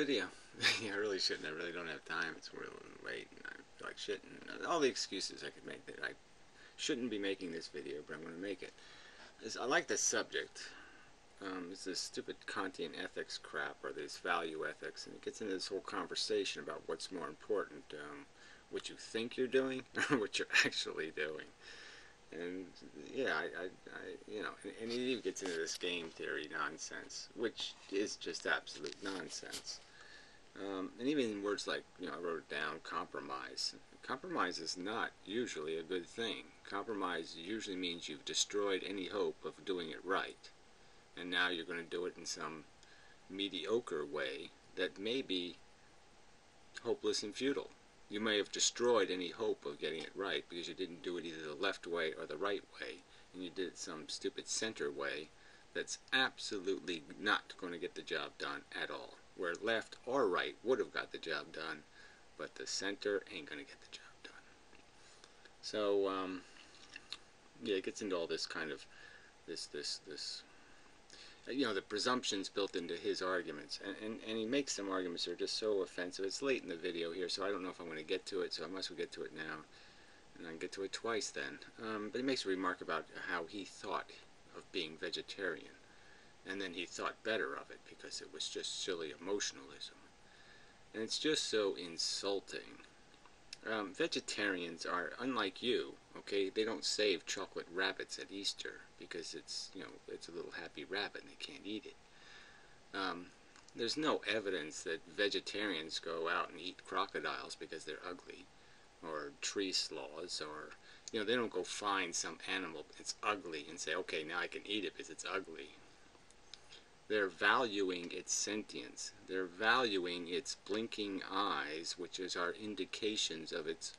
video. I really shouldn't. I really don't have time. It's really late, and I feel like shit. And all the excuses I could make that I shouldn't be making this video, but I'm going to make it. I like this subject. It's this stupid Kantian ethics crap, or this value ethics, and it gets into this whole conversation about what's more important, what you think you're doing, or what you're actually doing. And yeah, you know, and it even gets into this game theory nonsense, which is just absolute nonsense. And even in words like, you know, I wrote it down, compromise. Compromise is not usually a good thing. Compromise usually means you've destroyed any hope of doing it right. And now you're going to do it in some mediocre way that may be hopeless and futile. You may have destroyed any hope of getting it right because you didn't do it either the left way or the right way, and you did it some stupid center way that's absolutely not going to get the job done at all. Where left or right would have got the job done, but the center ain't going to get the job done. So, yeah, it gets into all this kind of, this you know, the presumptions built into his arguments, and he makes some arguments that are just so offensive. It's late in the video here, so I don't know if I'm going to get to it, so I must well get to it now, and I can get to it twice then. But he makes a remark about how he thought of being vegetarian, and then he thought better of it because it was just silly emotionalism, and it's just so insulting. Vegetarians are unlike you, okay? They don't save chocolate rabbits at Easter because it's, you know, it's a little happy rabbit and they can't eat it. There's no evidence that vegetarians go out and eat crocodiles because they're ugly, or tree sloths, or, you know, they don't go find some animal that's ugly and say, okay, now I can eat it because it's ugly. They're valuing its sentience. They're valuing its blinking eyes, which is our indications of its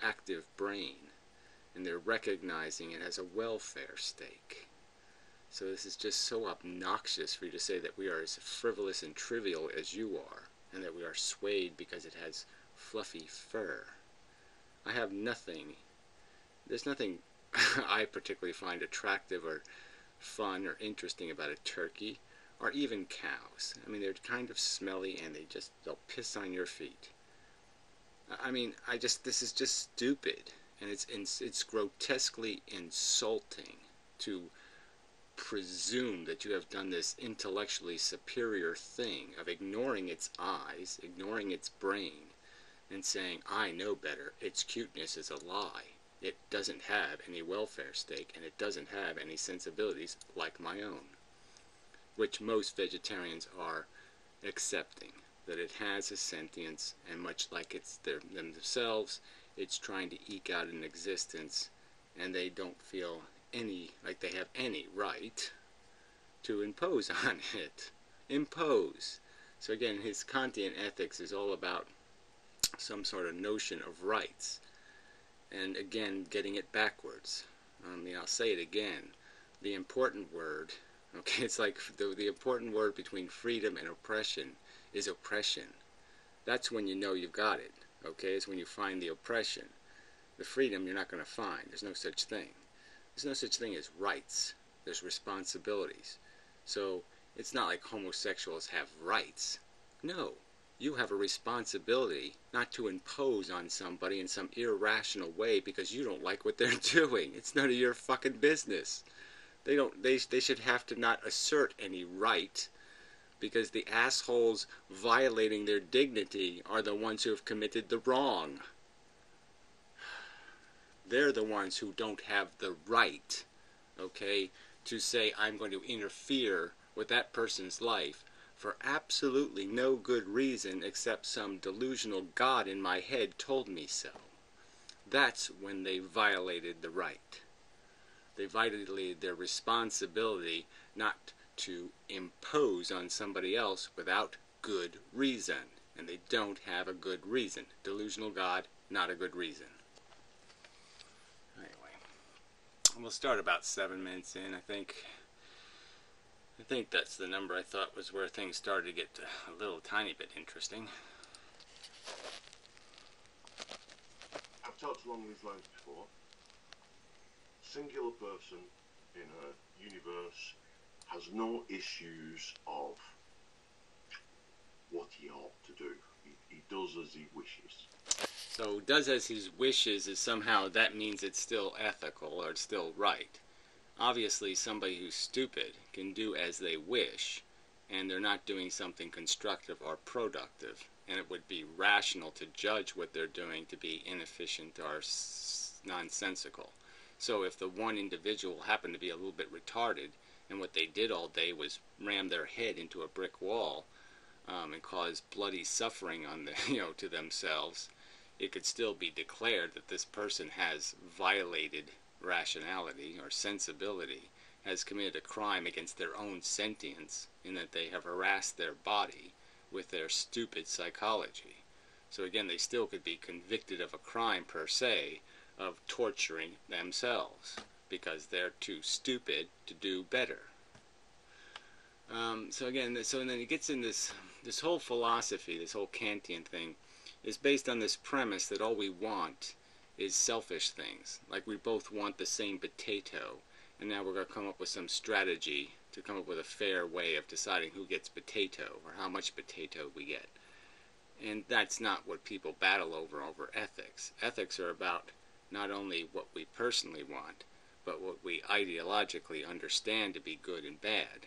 active brain. And they're recognizing it as a welfare stake. So this is just so obnoxious for you to say that we are as frivolous and trivial as you are, and that we are swayed because it has fluffy fur. I have nothing, there's nothing I particularly find attractive or fun or interesting about a turkey, or even cows. I mean, they're kind of smelly and they'll piss on your feet. I mean, this is just stupid, and it's grotesquely insulting to presume that you have done this intellectually superior thing of ignoring its eyes, ignoring its brain, and saying, I know better, its cuteness is a lie. It doesn't have any welfare stake, and it doesn't have any sensibilities like my own, which most vegetarians are accepting, that it has a sentience, and much like it's themselves, it's trying to eke out an existence, and they don't feel like they have any right to impose on it. Impose. So again, his Kantian ethics is all about some sort of notion of rights. And again, getting it backwards. I'll say it again. The important word, okay, it's like the important word between freedom and oppression is oppression. That's when you know you've got it, okay? It's when you find the oppression. The freedom you're not going to find. There's no such thing. There's no such thing as rights. There's responsibilities. So it's not like homosexuals have rights. No. You have a responsibility not to impose on somebody in some irrational way because you don't like what they're doing. It's none of your fucking business. They should have to not assert any right, because the assholes violating their dignity are the ones who have committed the wrong. They're the ones who don't have the right, okay, to say I'm going to interfere with that person's life for absolutely no good reason except some delusional God in my head told me so. That's when they violated the right. They violated their responsibility not to impose on somebody else without good reason. And they don't have a good reason. Delusional God, not a good reason. Anyway, we'll start about 7 minutes in, I think. I think that's the number I thought was where things started to get a little tiny bit interesting. I've talked along these lines before. Singular person in a universe has no issues of what as he wishes. So does as he wishes is somehow, that means it's still ethical or it's still right. Obviously somebody who's stupid can do as they wish, and they're not doing something constructive or productive, and it would be rational to judge what they're doing to be inefficient or nonsensical. So if the one individual happened to be a little bit retarded, and what they did all day was ram their head into a brick wall, and cause bloody suffering on the, to themselves, it could still be declared that this person has violated rationality or sensibility, has committed a crime against their own sentience, in that they have harassed their body with their stupid psychology. So again, they still could be convicted of a crime per se of torturing themselves because they're too stupid to do better. So then it gets in this whole philosophy, this whole Kantian thing, is based on this premise that all we want is selfish things. Like we both want the same potato, and now we're going to come up with some strategy to come up with a fair way of deciding who gets potato or how much potato we get. And that's not what people battle over ethics. Ethics are about not only what we personally want, but what we ideologically understand to be good and bad.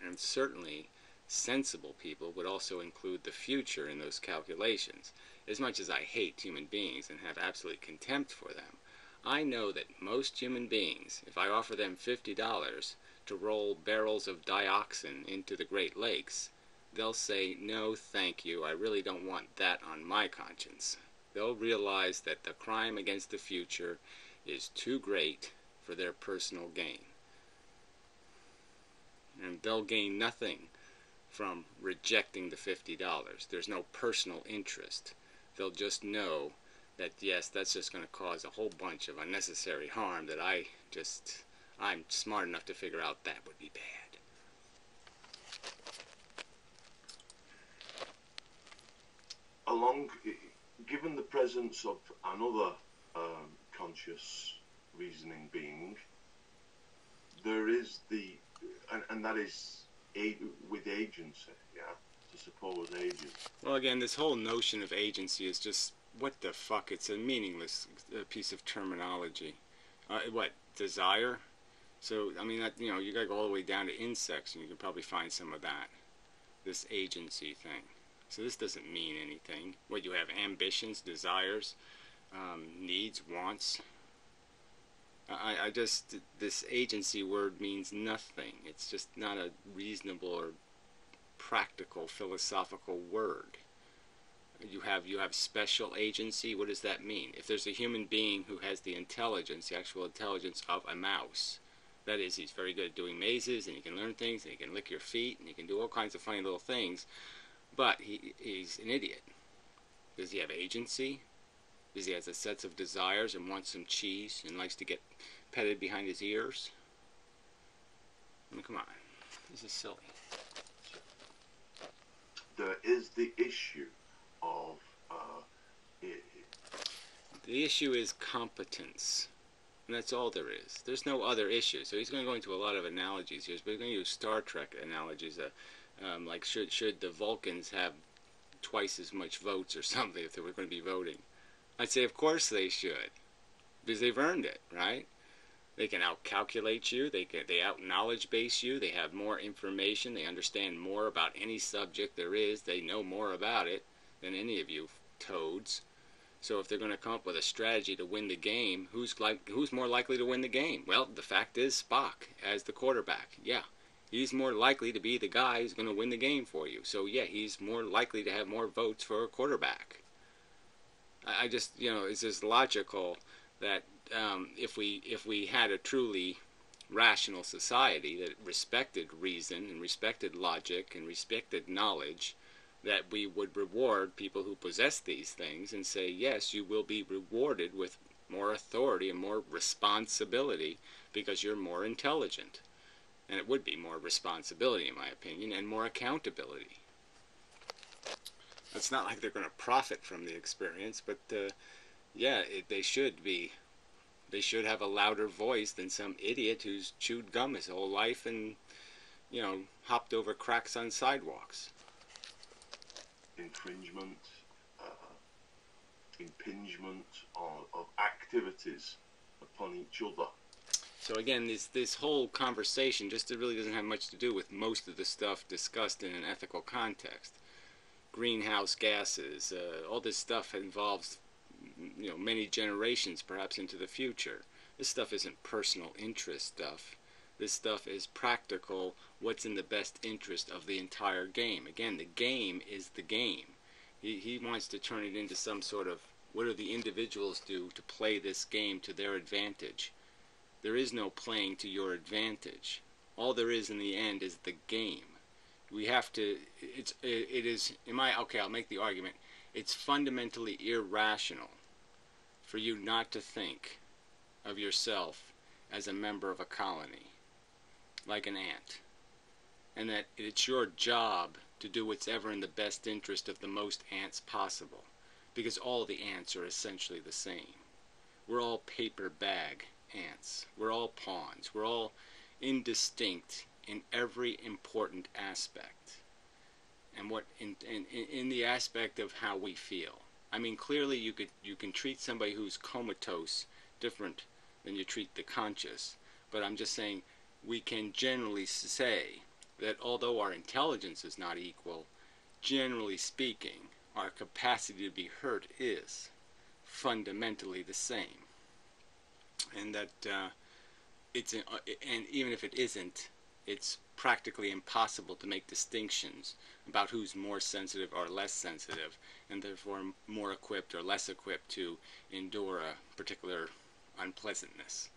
And certainly sensible people would also include the future in those calculations. As much as I hate human beings and have absolute contempt for them, I know that most human beings, if I offer them $50 to roll barrels of dioxin into the Great Lakes, they'll say, no thank you, I really don't want that on my conscience. They'll realize that the crime against the future is too great for their personal gain. And they'll gain nothing from rejecting the $50. There's no personal interest. They'll just know that, yes, that's just going to cause a whole bunch of unnecessary harm that I'm smart enough to figure out that would be bad. Given the presence of another conscious reasoning being, there is and that is with agency, yeah, to suppose agency. Well, again, this whole notion of agency is just, what the fuck? It's a meaningless piece of terminology. What, desire? So, I mean, you gotta go all the way down to insects, and you can probably find some of that. This agency thing. So this doesn't mean anything. What, you have ambitions, desires, needs, wants. This agency word means nothing. It's just not a reasonable or practical philosophical word. You have special agency. What does that mean? If there's a human being who has the intelligence, the actual intelligence of a mouse, that is, he's very good at doing mazes, and he can learn things, and he can lick your feet, and he can do all kinds of funny little things, but he's an idiot. Does he have agency? Does he have a set of desires and wants some cheese and likes to get petted behind his ears? I mean, come on. This is silly. There is the issue of... The issue is competence. And that's all there is. There's no other issue. So he's going to go into a lot of analogies here, but he's going to use Star Trek analogies. Like should the Vulcans have twice as much votes or something if they were going to be voting? I'd say of course they should, because they've earned it, right? They can out-calculate you, they out-knowledge base you, they have more information, they understand more about any subject there is, they know more about it than any of you toads. So if they're going to come up with a strategy to win the game, who's more likely to win the game? Well, the fact is Spock as the quarterback. Yeah, he's more likely to be the guy who's going to win the game for you. So yeah, he's more likely to have more votes for a quarterback. I just, it's just logical that if we had a truly rational society that respected reason and respected logic and respected knowledge, that we would reward people who possess these things and say, yes, you will be rewarded with more authority and more responsibility because you're more intelligent. And it would be more responsibility, in my opinion, and more accountability. It's not like they're going to profit from the experience, but yeah, they should have a louder voice than some idiot who's chewed gum his whole life and, hopped over cracks on sidewalks. Infringement, impingement of activities upon each other. So again, this whole conversation just really doesn't have much to do with most of the stuff discussed in an ethical context. Greenhouse gases, all this stuff involves, many generations perhaps into the future. This stuff isn't personal interest stuff. This stuff is practical, what's in the best interest of the entire game. Again, the game is the game. He wants to turn it into some sort of, what do the individuals do to play this game to their advantage? There is no playing to your advantage. All there is in the end is the game. We have to, I'll make the argument, it's fundamentally irrational for you not to think of yourself as a member of a colony, like an ant, and that it's your job to do what's ever in the best interest of the most ants possible, because all the ants are essentially the same. We're all paper bag ants. We're all pawns. We're all indistinct in every important aspect, and what in the aspect of how we feel. I mean, clearly you can treat somebody who's comatose different than you treat the conscious, but I'm just saying we can generally say that although our intelligence is not equal, generally speaking, our capacity to be hurt is fundamentally the same, and that and even if it isn't, it's practically impossible to make distinctions about who's more sensitive or less sensitive, and therefore more equipped or less equipped to endure a particular unpleasantness.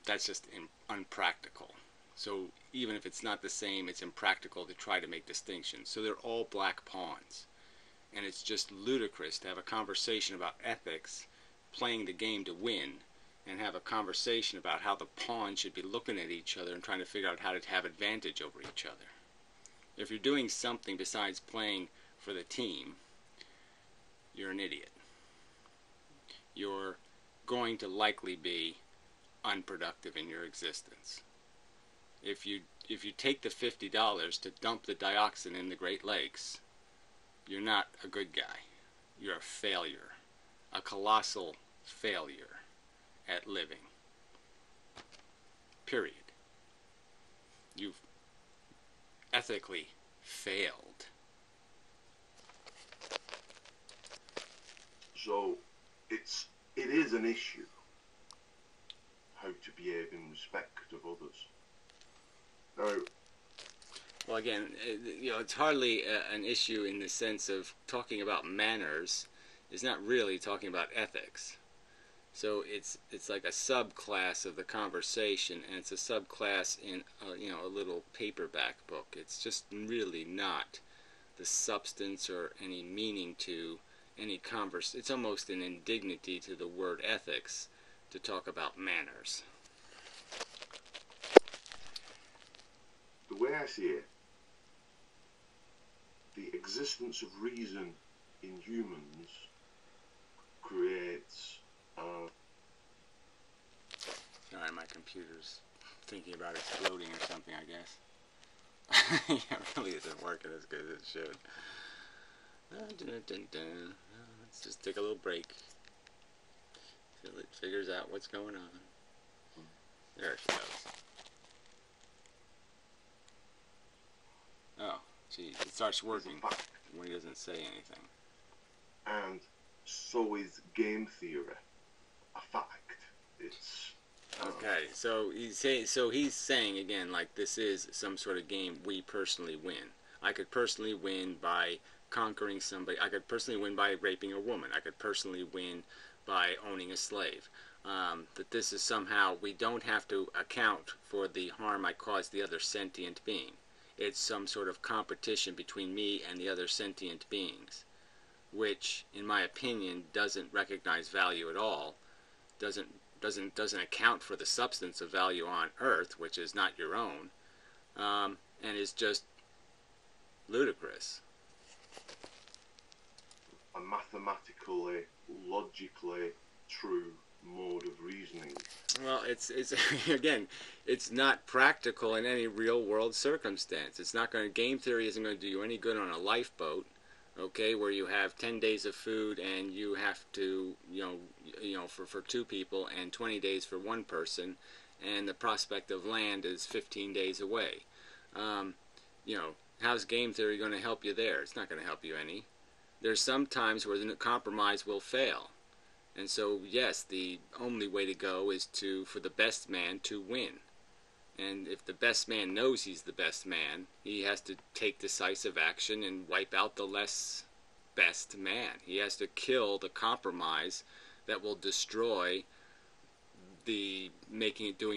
That's just unpractical. So even if it's not the same, it's impractical to try to make distinctions. So they're all black pawns. And it's just ludicrous to have a conversation about ethics, playing the game to win, and have a conversation about how the pawns should be looking at each other and trying to figure out how to have advantage over each other. If you're doing something besides playing for the team, you're an idiot. You're going to likely be unproductive in your existence. If you take the $50 to dump the dioxin in the Great Lakes, you're not a good guy. You're a failure. A colossal failure at living. Period. You've ethically failed. So it is an issue how to behave in respect of others. Now, well, again, it's hardly an issue in the sense of talking about manners is not really talking about ethics. So it's like a subclass of the conversation, and it's a subclass in a little paperback book. It's just really not the substance or any meaning to any converse. It's almost an indignity to the word ethics to talk about manners. The way I see it, the existence of reason in humans creates Sorry, my computer's thinking about exploding or something, I guess. Yeah, it really isn't working as good as it should. Let's just take a little break till it figures out what's going on. There she goes. Oh, geez, it starts working when he doesn't say anything. And so is game theory a fact. It's okay. So he's saying again, like, this is some sort of game we personally win. I could personally win by conquering somebody. I could personally win by raping a woman. I could personally win by owning a slave. That this is somehow, we don't have to account for the harm I caused the other sentient being. It's some sort of competition between me and the other sentient beings, which, in my opinion, doesn't recognize value at all, doesn't account for the substance of value on Earth, which is not your own, and is just ludicrous. A mathematically, logically true mode of reasoning. Well, it's again, it's not practical in any real world circumstance. It's not going to, game theory isn't going to do you any good on a lifeboat. okay, where you have 10 days of food and you have to, for 2 people, and 20 days for one person, and the prospect of land is 15 days away. Um, how's game theory going to help you there? It's not going to help you any. There's some times where the compromise will fail. And so, yes, the only way to go is for the best man to win. And if the best man knows he's the best man, he has to take decisive action and wipe out the less best man. He has to kill the compromise that will destroy doing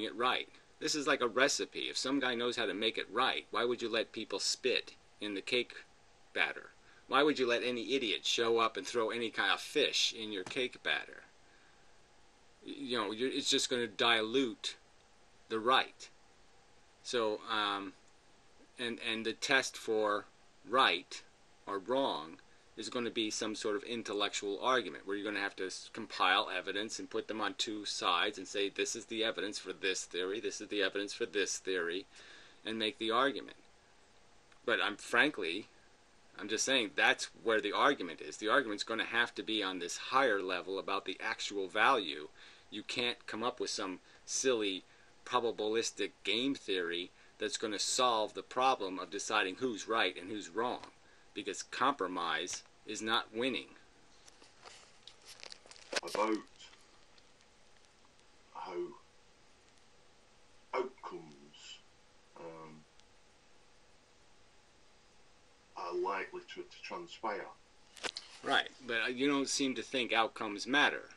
it right. This is like a recipe. If some guy knows how to make it right, why would you let people spit in the cake batter? Why would you let any idiot show up and throw any kind of fish in your cake batter? It's just going to dilute the right. So, and the test for right or wrong is going to be some sort of intellectual argument where you're going to have to compile evidence and put them on two sides and say, this is the evidence for this theory, this is the evidence for this theory, and make the argument. But I'm just saying that's where the argument is. The argument's going to have to be on this higher level about the actual value. You can't come up with some silly probabilistic game theory that's going to solve the problem of deciding who's right and who's wrong, because compromise is not winning. About how outcomes are likely to transpire. Right, but you don't seem to think outcomes matter,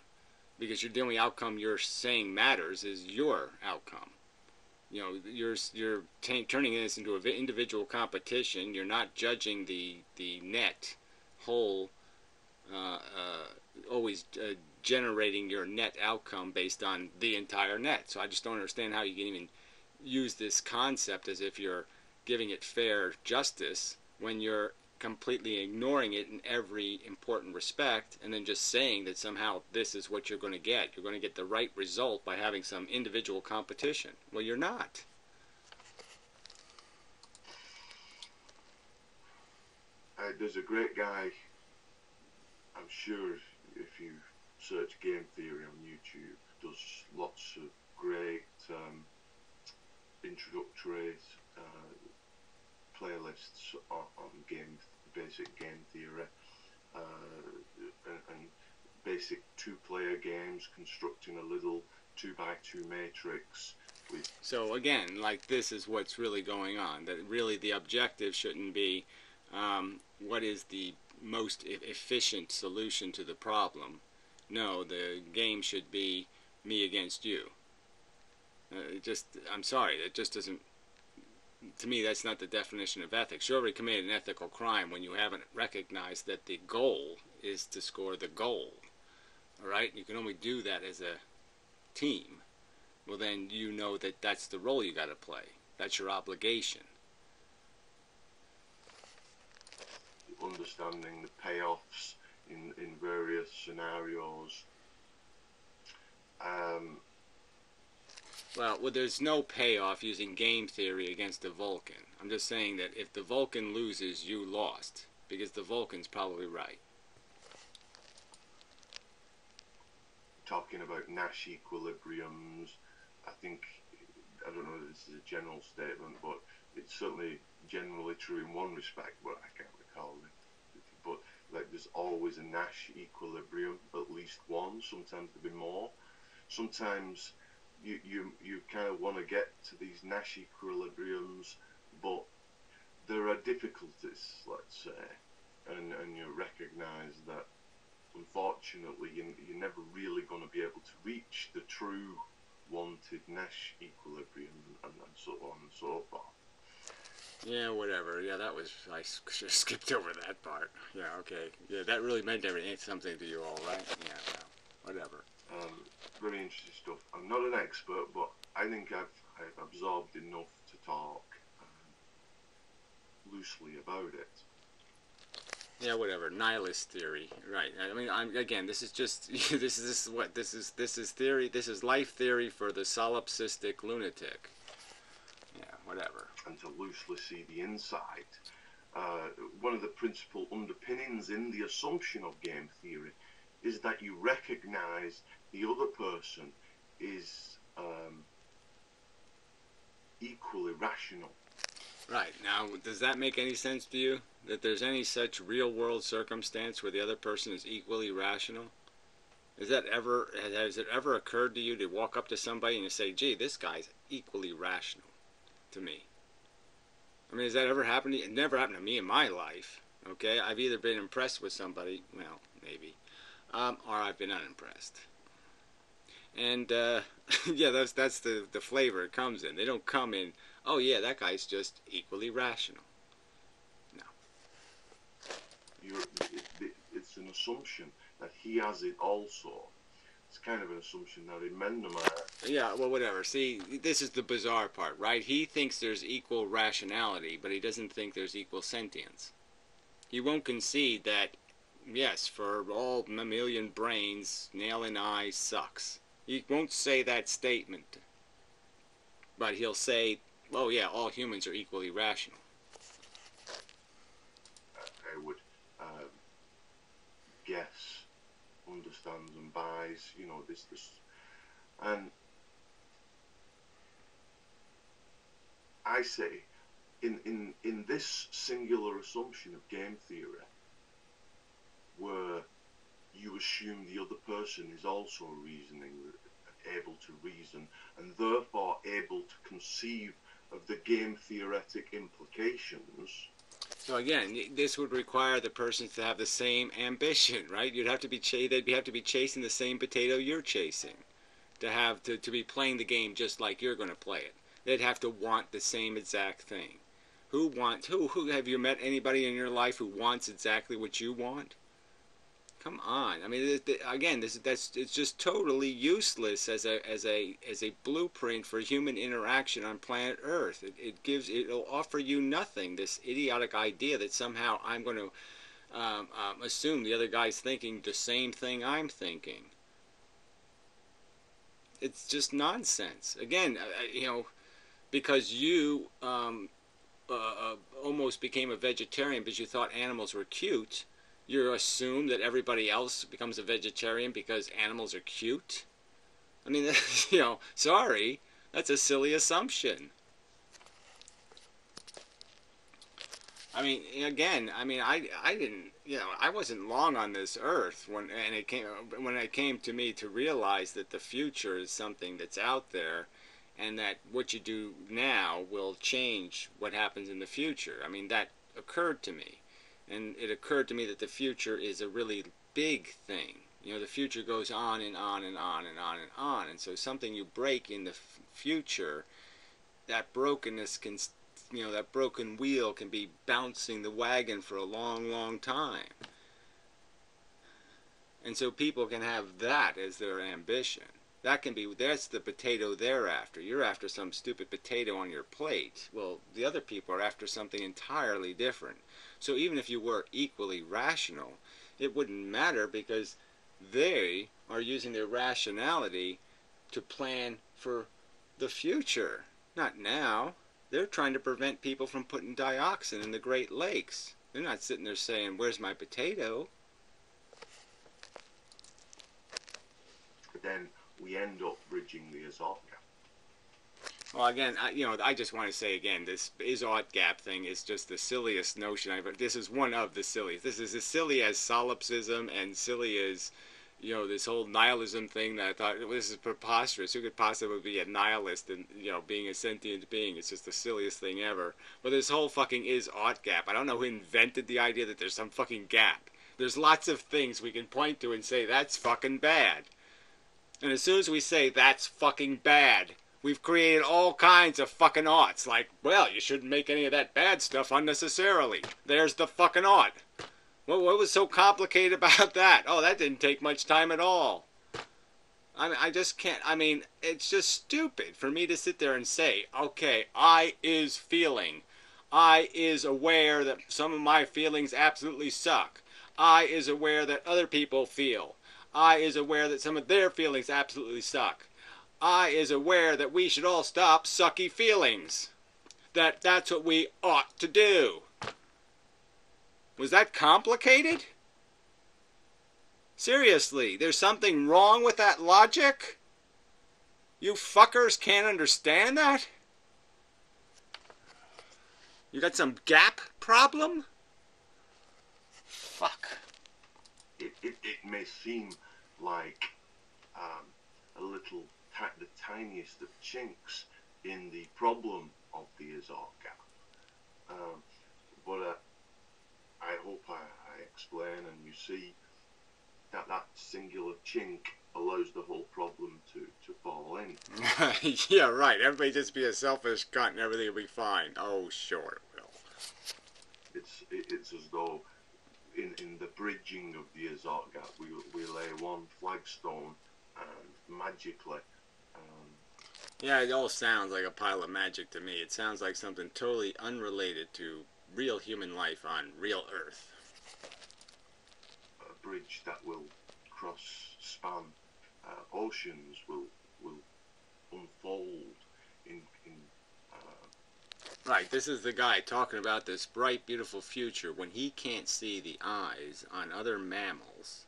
because the only outcome you're saying matters is your outcome. You're turning this into an individual competition. You're not judging the net whole, always generating your net outcome based on the entire net. So I just don't understand how you can even use this concept as if you're giving it fair justice when you're completely ignoring it in every important respect, and then just saying that somehow this is what you're going to get. You're going to get the right result by having some individual competition. Well, you're not. There's a great guy, I'm sure if you search game theory on YouTube, does lots of great introductory playlists on basic game theory and basic two-player games, constructing a little 2x2 matrix. So again, like, this is what's really going on. That really the objective shouldn't be what is the most efficient solution to the problem. No, the game should be me against you. I'm sorry, it just doesn't. To me, that's not the definition of ethics. You already committed an ethical crime when you haven't recognized that the goal is to score the goal. All right? You can only do that as a team. Well, then you know that that's the role you got to play. That's your obligation. Understanding the payoffs in various scenarios. Well, there's no payoff using game theory against the Vulcan. I'm just saying that if the Vulcan loses, you lost, because the Vulcan's probably right. Talking about Nash equilibriums, I don't know if this is a general statement, but it's certainly generally true in one respect, but I can't recall it. But like, there's always a Nash equilibrium, at least one, sometimes there'll be more. Sometimes you kind of want to get to these Nash equilibriums, but there are difficulties, let's say, and you recognize that unfortunately you're never really going to be able to reach the true wanted Nash equilibrium, and so on and so forth. Yeah, whatever. Yeah, I should have skipped over that part. Yeah, okay. Yeah, that really meant something to you all, right? Yeah, well, whatever. Very interesting stuff. I'm not an expert, but I think I've absorbed enough to talk loosely about it. Yeah, whatever. Nihilist theory, right? I mean, again, this is just this is theory. This is life theory for the solipsistic lunatic. Yeah, whatever. And to loosely see the insight, one of the principal underpinnings in the assumption of game theory is that you recognize the other person is equally rational. Right. Now, does that make any sense to you? That there's any such real-world circumstance where the other person is equally rational? Has it ever occurred to you to walk up to somebody and you say, gee, this guy's equally rational to me? I mean, has that ever happened to you? It never happened to me in my life. Okay? I've either been impressed with somebody, well, maybe, or I've been unimpressed. And, yeah, that's the flavor it comes in. They don't come in, oh, yeah, that guy's just equally rational. No. It's an assumption that he has it also. It's kind of an assumption that inmendham are. Yeah, well, whatever. See, this is the bizarre part, right? He thinks there's equal rationality, but he doesn't think there's equal sentience. He won't concede that, yes, for all mammalian brains, nail and eye sucks. He won't say that statement. But he'll say, oh, yeah, all humans are equally rational. I would guess, understands and buys, this, and I say, in this singular assumption of game theory, where you assume the other person is also reasoning, able to reason, and therefore able to conceive of the game theoretic implications. So again, this would require the person to have the same ambition, right? You'd have to be they'd have to be chasing the same potato you're chasing, to be playing the game just like you're going to play it. They'd have to want the same exact thing. Who have you met anybody in your life who wants exactly what you want? Come on. I mean, again, it's just totally useless as a blueprint for human interaction on planet Earth. It'll offer you nothing. This idiotic idea that somehow I'm going to assume the other guy's thinking the same thing I'm thinking. It's just nonsense. Again, because you almost became a vegetarian because you thought animals were cute. You assume that everybody else becomes a vegetarian because animals are cute? I mean, sorry, that's a silly assumption. I mean, again, I didn't, I wasn't long on this earth when it came to me to realize that the future is something that's out there, and that what you do now will change what happens in the future. I mean, that occurred to me. And it occurred to me that the future is a really big thing. The future goes on and on and on and on and on. And so something you break in the future, that brokenness can, that broken wheel can be bouncing the wagon for a long, long time. And so people can have that as their ambition. That's the potato they're after. You're after some stupid potato on your plate. Well, the other people are after something entirely different. So even if you were equally rational, it wouldn't matter because they are using their rationality to plan for the future, not now. They're trying to prevent people from putting dioxin in the Great Lakes. They're not sitting there saying, where's my potato? But then we end up bridging the Azot gap. Well, again, I just want to say again, this Azot gap thing is just the silliest notion I've ever. This is one of the silliest. This is as silly as solipsism and silly as, this whole nihilism thing that I thought, well, this is preposterous. Who could possibly be a nihilist and, being a sentient being? It's just the silliest thing ever. But this whole fucking Azot gap, I don't know who invented the idea that there's some fucking gap. There's lots of things we can point to and say, that's fucking bad. And as soon as we say, that's fucking bad, we've created all kinds of fucking oughts. Like, well, you shouldn't make any of that bad stuff unnecessarily. There's the fucking ought. What was so complicated about that? Oh, that didn't take much time at all. I just can't. It's just stupid for me to sit there and say, okay, I is feeling. I is aware that some of my feelings absolutely suck. I is aware that other people feel. I is aware that some of their feelings absolutely suck. I is aware that we should all stop sucky feelings. That's what we ought to do. Was that complicated? Seriously, there's something wrong with that logic? You fuckers can't understand that? You got some gap problem? Fuck. It may seem like a little, the tiniest of chinks in the problem of the Azar gap. But I hope I explain and you see that that singular chink allows the whole problem to fall in. Yeah, right. Everybody just be a selfish cunt and everything will be fine. Oh, sure it will. It's as though in the bridging of the Azar gap we lay one flagstone and magically. Yeah, it all sounds like a pile of magic to me. It sounds like something totally unrelated to real human life on real Earth. A bridge that will span oceans will unfold in Right, this is the guy talking about this bright, beautiful future when he can't see the eyes on other mammals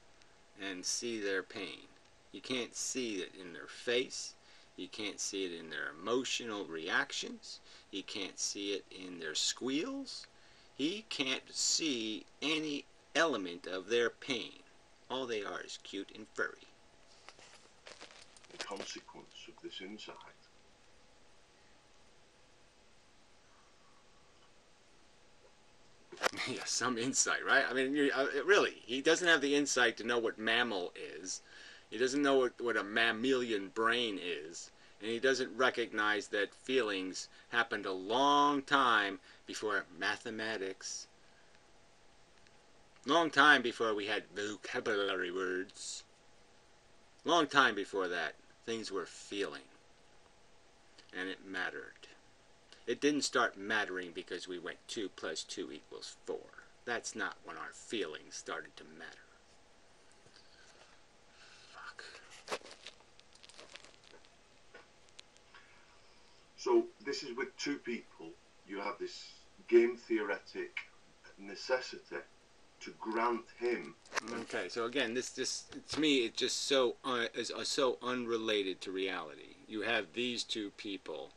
and see their pain. He can't see it in their face. He can't see it in their emotional reactions. He can't see it in their squeals. He can't see any element of their pain. All they are is cute and furry. The consequence of this insight Yeah, some insight, right? I mean, really, he doesn't have the insight to know what mammal is. He doesn't know what a mammalian brain is. And he doesn't recognize that feelings happened a long time before mathematics. Long time before we had vocabulary words. Long time before that, things were feeling. And it mattered. It didn't start mattering because we went 2 + 2 = 4. That's not when our feelings started to matter. Fuck. So this is with two people. You have this game theoretic necessity to grant him. Okay, so again, this to me it's just so is so unrelated to reality. You have these two people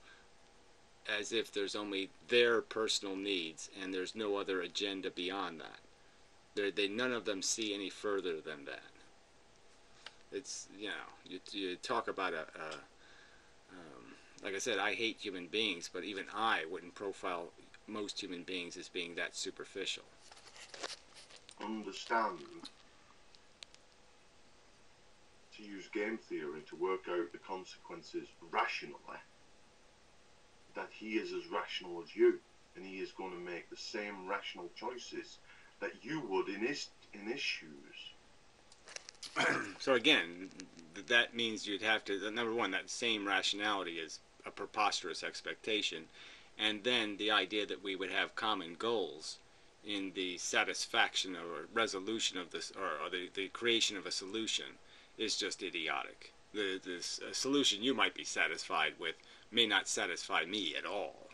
as if there's only their personal needs and there's no other agenda beyond that. They none of them see any further than that. It's, you know, you talk about like I said, I hate human beings, but even I wouldn't profile most human beings as being that superficial. Understand, to use game theory to work out the consequences rationally, that he is as rational as you, and he is going to make the same rational choices that you would in his shoes. So again, that means you'd have to, number one, that same rationality is a preposterous expectation, and then the idea that we would have common goals in the satisfaction or resolution of this, or the creation of a solution, is just idiotic. The solution you might be satisfied with may not satisfy me at all.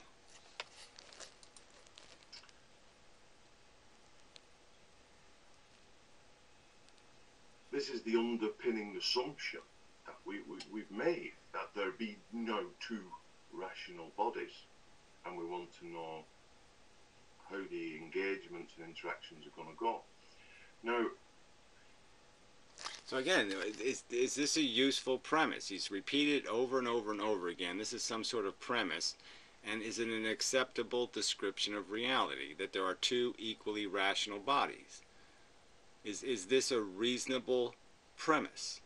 This is the underpinning assumption that we've made, that there be no two rational bodies, and we want to know how the engagements and interactions are going to go. Now, so again, is this a useful premise? He's repeated over and over and over again. This is some sort of premise, and is it an acceptable description of reality, that there are two equally rational bodies? Is this a reasonable premise?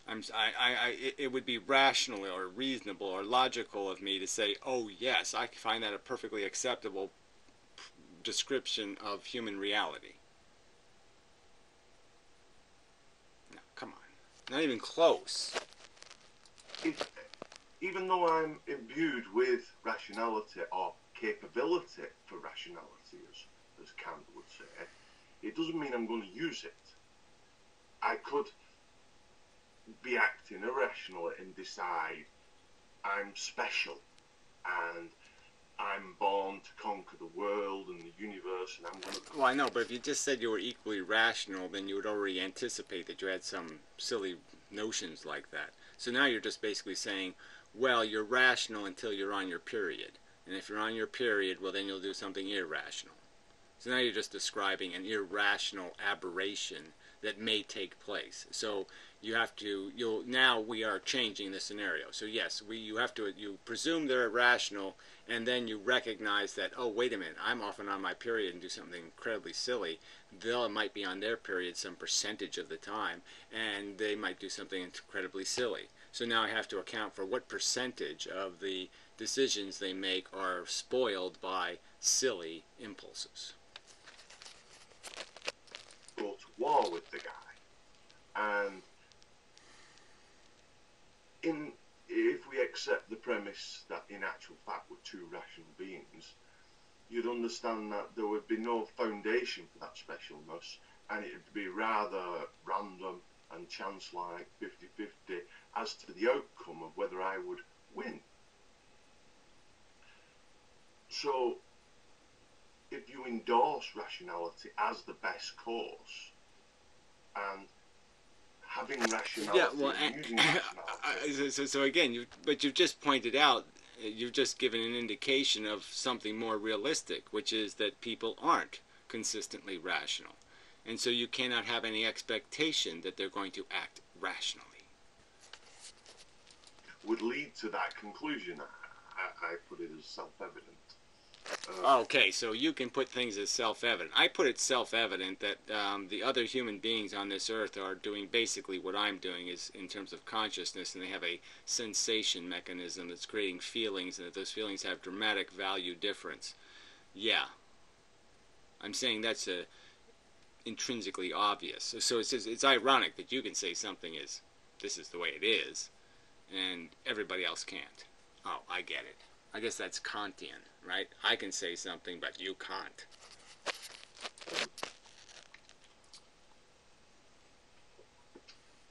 It would be rational or reasonable or logical of me to say, oh yes, I find that a perfectly acceptable description of human reality. No, come on. Not even close. Even though I'm imbued with rationality or capability for rationality, as Kant would say, it doesn't mean I'm going to use it. I could be acting irrationally and decide I'm special and I'm born to conquer the world and the universe, and I'm going to... Well, I know, but if you just said you were equally rational, then you would already anticipate that you had some silly notions like that. So now you're just basically saying, well, you're rational until you're on your period. And if you're on your period, well, then you'll do something irrational. So now you're just describing an irrational aberration that may take place. So now we are changing the scenario. So yes, you presume they're irrational, and then you recognize that, oh, wait a minute, I'm often on my period and do something incredibly silly. They might be on their period some percentage of the time, and they might do something incredibly silly. So now I have to account for what percentage of the decisions they make are spoiled by silly impulses. Go to war with the guy, and if we accept the premise that in actual fact we're two rational beings, you'd understand that there would be no foundation for that specialness, and it would be rather random and chance-like, 50-50, as to the outcome of whether I would win. So, if you endorse rationality as the best course, and having rationality, Yeah, well, and using rationality... so again, you've just pointed out, you've just given an indication of something more realistic, which is that people aren't consistently rational. And so you cannot have any expectation that they're going to act rationally. Would lead to that conclusion. I put it as self-evident. Okay, so you can put things as self-evident. I put it self-evident that the other human beings on this earth are doing basically what I'm doing is in terms of consciousness, and they have a sensation mechanism that's creating feelings, and that those feelings have dramatic value difference. Yeah. I'm saying that's intrinsically obvious. So it's ironic that you can say something is, this is the way it is, and everybody else can't. Oh, I get it. I guess that's Kantian, right? I can say something, but you can't.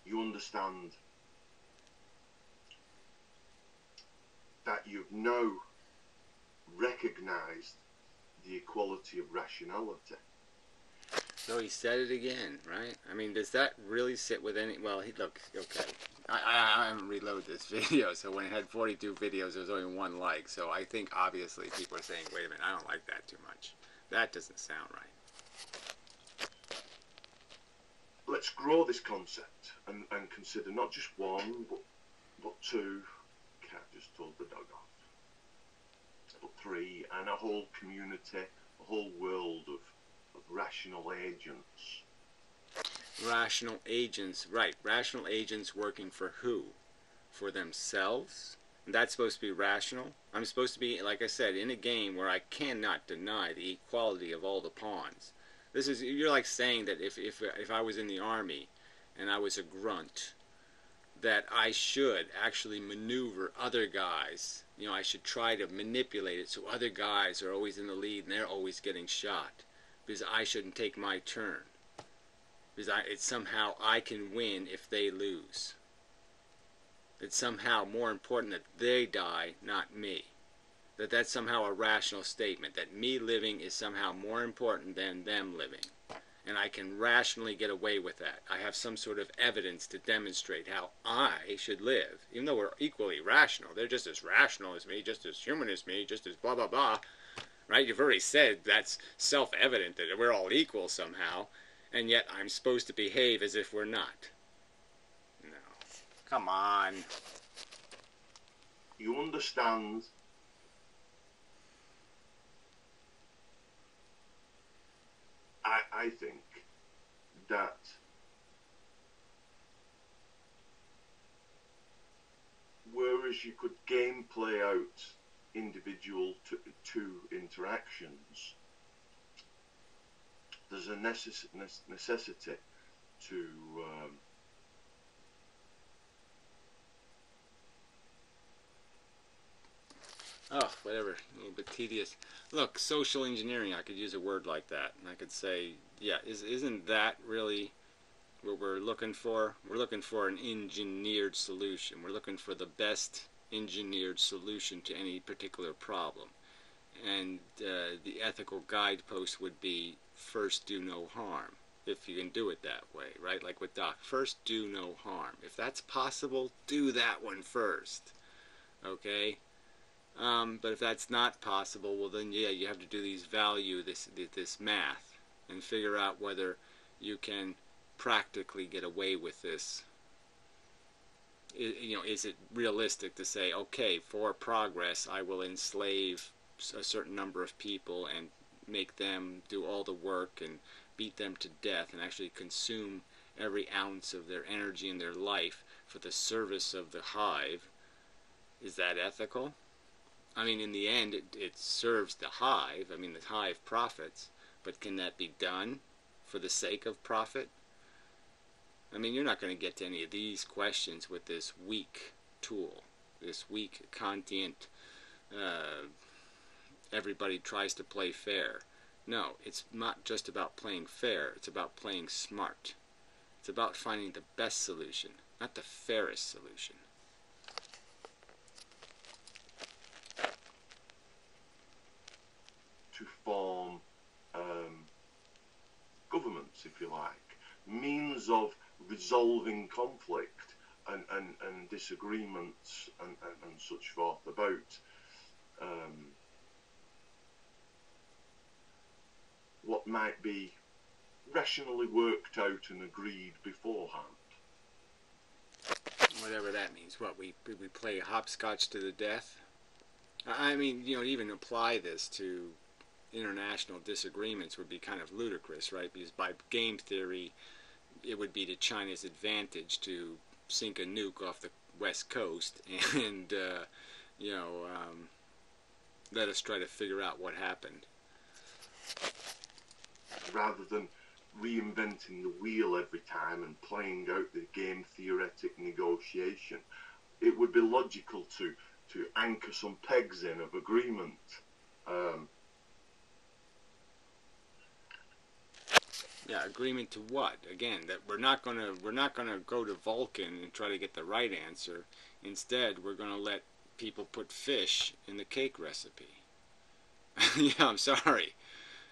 You understand that you've now recognized the equality of rationality. So he said it again, right? I mean, does that really sit with any... Well, look, okay. I haven't reloaded this video, so when it had 42 videos, there was only one like. So I think, obviously, people are saying, wait a minute, I don't like that too much. That doesn't sound right. Let's grow this concept and consider not just one, but two. Cat just told the dog off. But three, and a whole community, a whole world of rational agents. Rational agents, right. Rational agents working for who? For themselves? And that's supposed to be rational? I'm supposed to be, like I said, in a game where I cannot deny the equality of all the pawns. You're like saying that if I was in the army and I was a grunt, that I should actually maneuver other guys. You know, I should try to manipulate it so other guys are always in the lead and they're always getting shot. Because I shouldn't take my turn. Because it's somehow I can win if they lose. It's somehow more important that they die, not me. That's somehow a rational statement. That me living is somehow more important than them living. And I can rationally get away with that. I have some sort of evidence to demonstrate how I should live. Even though we're equally rational. They're just as rational as me, just as human as me, just as blah blah blah. Right? You've already said that's self-evident that we're all equal somehow, and yet I'm supposed to behave as if we're not. No. Come on. You understand I think that whereas you could gameplay out individual to interactions, there's a necessity to whatever, a little bit tedious. Look, social engineering, I could use a word like that, and I could say, yeah, isn't that really what we're looking for? We're looking for an engineered solution. We're looking for the best engineered solution to any particular problem. And the ethical guidepost would be first do no harm, if you can do it that way, right? Like with Doc, first do no harm. If that's possible, do that one first, okay? But if that's not possible, well then yeah, you have to do this math and figure out whether you can practically get away with this. Is it realistic to say, okay, for progress, I will enslave a certain number of people and make them do all the work and beat them to death and actually consume every ounce of their energy and their life for the service of the hive? Is that ethical? I mean, in the end, it serves the hive. I mean, the hive profits, but can that be done for the sake of profit? I mean, you're not going to get to any of these questions with this weak tool, this weak Kantian, everybody tries to play fair. No, it's not just about playing fair, it's about playing smart. It's about finding the best solution, not the fairest solution. To form governments, if you like, means of resolving conflict and disagreements and such forth about what might be rationally worked out and agreed beforehand. Whatever that means. What, we play hopscotch to the death? I mean, even apply this to international disagreements would be kind of ludicrous, right? Because by game theory, it would be to China's advantage to sink a nuke off the west coast and, let us try to figure out what happened. Rather than reinventing the wheel every time and playing out the game theoretic negotiation, it would be logical to anchor some pegs in of agreement. Yeah, agreement to what? Again, that we're not gonna go to Vulcan and try to get the right answer. Instead, we're gonna let people put fish in the cake recipe. Yeah, I'm sorry.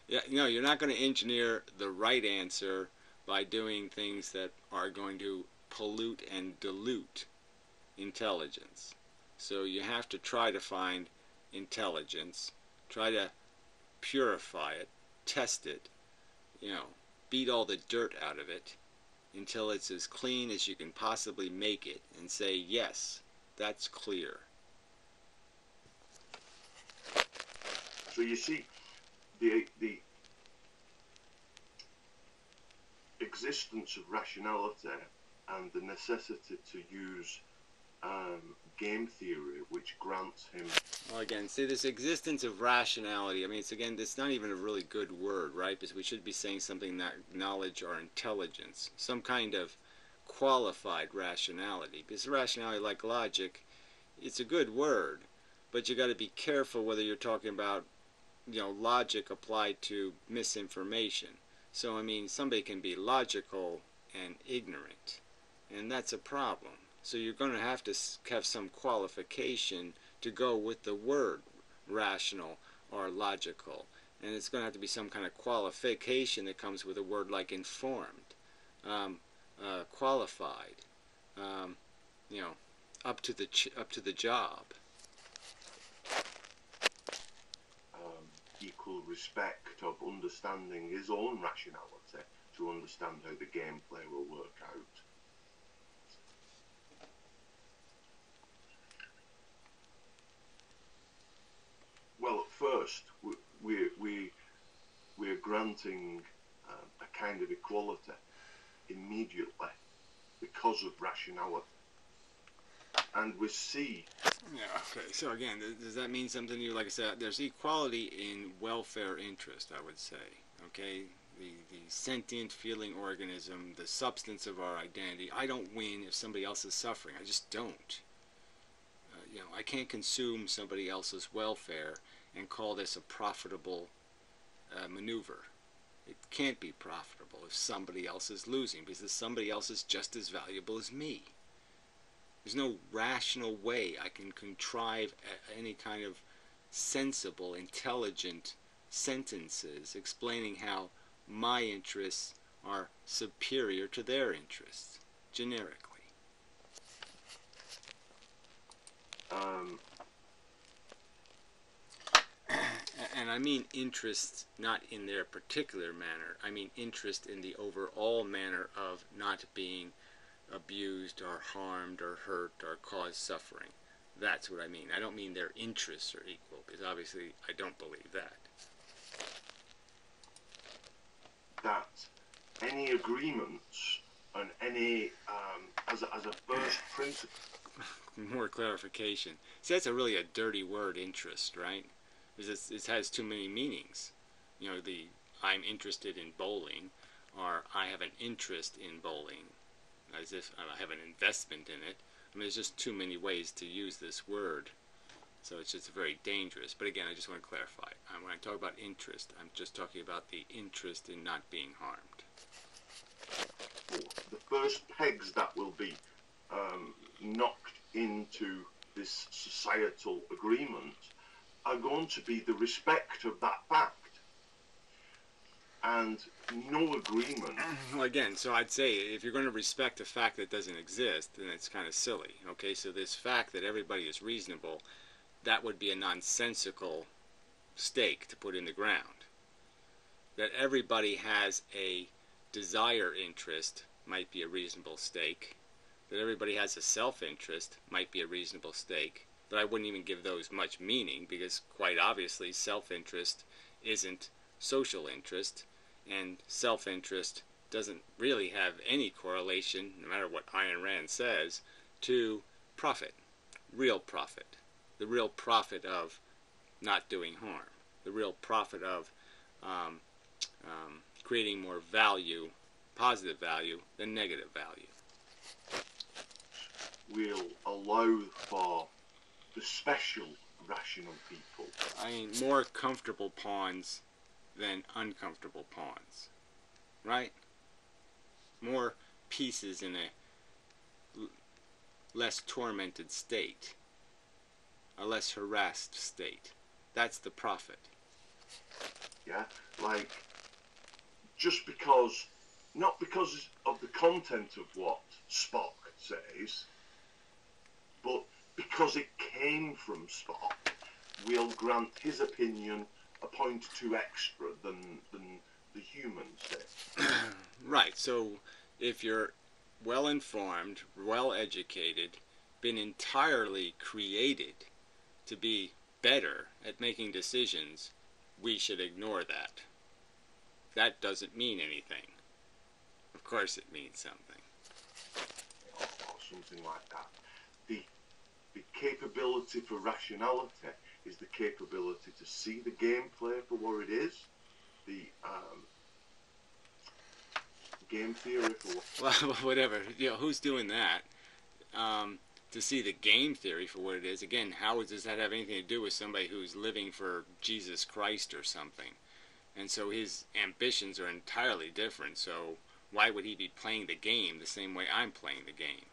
Yeah, you're not going to engineer the right answer by doing things that are going to pollute and dilute intelligence. So you have to try to find intelligence, try to purify it, test it, beat all the dirt out of it until it's as clean as you can possibly make it and say, yes, that's clear. So you see, the existence of rationality and the necessity to use game theory, which grants him... Well, again, see, this existence of rationality, I mean, it's not even a really good word, right? Because we should be saying something that knowledge or intelligence, some kind of qualified rationality. Because rationality, like logic, it's a good word, but you got to be careful whether you're talking about logic applied to misinformation. So, I mean, somebody can be logical and ignorant, and that's a problem. So you're going to have some qualification to go with the word rational or logical. And it's going to have to be some kind of qualification that comes with a word like informed, qualified, up to the job. Equal respect of understanding his own rationality to understand how the gameplay will work out. Well, at first, we're granting a kind of equality immediately because of rationality. And we see... Yeah, okay. So again, does that mean something to you? Like I said, there's equality in welfare interest, I would say. Okay? The sentient feeling organism, the substance of our identity. I don't win if somebody else is suffering. I just don't. I can't consume somebody else's welfare and call this a profitable maneuver. It can't be profitable if somebody else is losing, because somebody else is just as valuable as me. There's no rational way I can contrive any kind of sensible, intelligent sentences explaining how my interests are superior to their interests, generically. And I mean interest not in their particular manner. I mean interest in the overall manner of not being abused or harmed or hurt or cause suffering. That's what I mean. I don't mean their interests are equal, because obviously I don't believe that. That any agreements and any, as a first principle. More clarification. See, that's really a dirty word, interest, right? Because it has too many meanings. You know, I'm interested in bowling, or I have an interest in bowling, as if I have an investment in it. I mean, there's just too many ways to use this word. So it's just very dangerous. But again, I just want to clarify. When I talk about interest, I'm just talking about the interest in not being harmed. The first pegs that will be knocked into this societal agreement are going to be the respect of that fact. And no agreement. Well, again, so I'd say if you're going to respect a fact that doesn't exist, then it's kind of silly. Okay, so this fact that everybody is reasonable, that would be a nonsensical stake to put in the ground. That everybody has a desire interest might be a reasonable stake. That everybody has a self-interest might be a reasonable stake. But I wouldn't even give those much meaning, because quite obviously self-interest isn't social interest, and self-interest doesn't really have any correlation, no matter what Ayn Rand says, to profit, real profit, the real profit of not doing harm, the real profit of creating more value, positive value, than negative value. Will allow for the special rational people. I mean, more comfortable pawns than uncomfortable pawns, right? More pieces in a less tormented state, a less harassed state. That's the profit. Yeah, like, just because, not because of the content of what Spock says, but because it came from Spock, we'll grant his opinion a point too extra than the human says. Right, so if you're well informed, well educated, been entirely created to be better at making decisions, we should ignore that. That doesn't mean anything. Of course it means something. Or something like that. The capability for rationality is the capability to see the gameplay for what it is. The game theory for what... Well, whatever. You know, who's doing that? To see the game theory for what it is. Again, how does that have anything to do with somebody who's living for Jesus Christ or something? And so his ambitions are entirely different. So why would he be playing the game the same way I'm playing the game,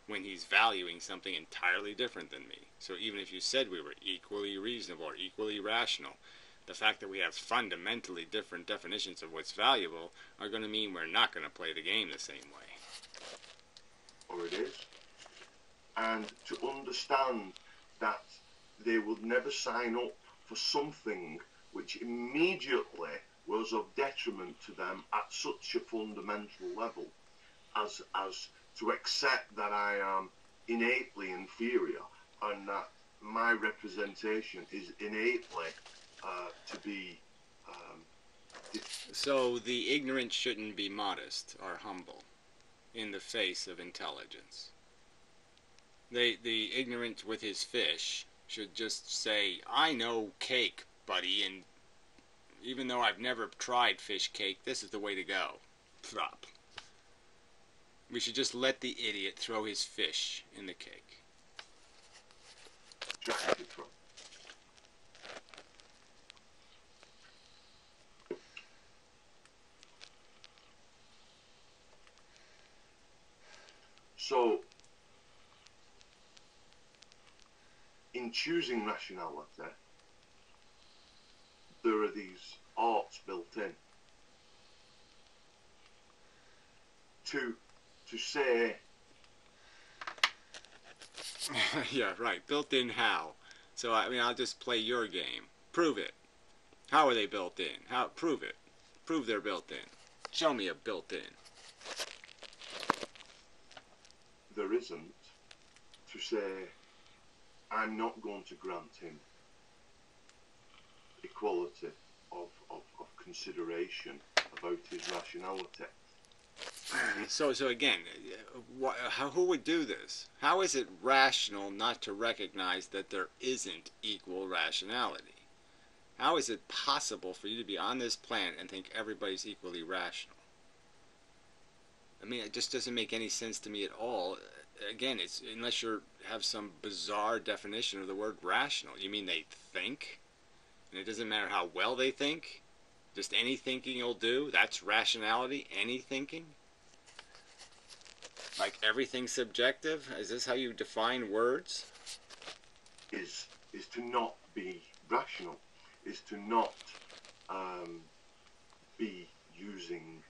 when he's valuing something entirely different than me? So even if you said we were equally reasonable or equally rational, the fact that we have fundamentally different definitions of what's valuable are going to mean we're not going to play the game the same way. Or it is. And to understand that they would never sign up for something which immediately was of detriment to them at such a fundamental level as to accept that I am innately inferior and that my representation is innately to be So the ignorant shouldn't be modest or humble in the face of intelligence. The ignorant with his fish should just say, I know cake, buddy, and even though I've never tried fish cake, this is the way to go. Plop. We should just let the idiot throw his fish in the cake. attracted from. So, in choosing rationality, there are these arts built in to say. Yeah, right. Built in how? So I mean, I'll just play your game. Prove it. How are they built in? How? Prove it. Prove they're built in. Show me a built in. There isn't. To say, I'm not going to grant him equality of consideration about his rationality. So again, who would do this? How is it rational not to recognize that there isn't equal rationality? How is it possible for you to be on this planet and think everybody's equally rational? I mean, it just doesn't make any sense to me at all. Again, it's unless you have some bizarre definition of the word rational. You mean they think? And it doesn't matter how well they think? Just any thinking will do? That's rationality? Any thinking? Like everything's subjective? Is this how you define words? Is to not be rational, is to not be using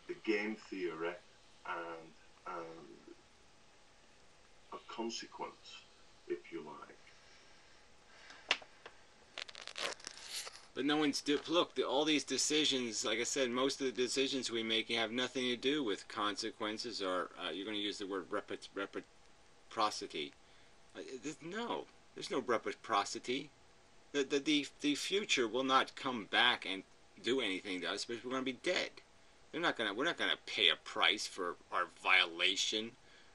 the game theory and of consequence, if you like. But no one's look. All these decisions, like I said, most of the decisions we make have nothing to do with consequences, or you're going to use the word reciprocity. No, there's no reciprocity. The future will not come back and do anything to us, because we're going to be dead. We're not going to pay a price for our violation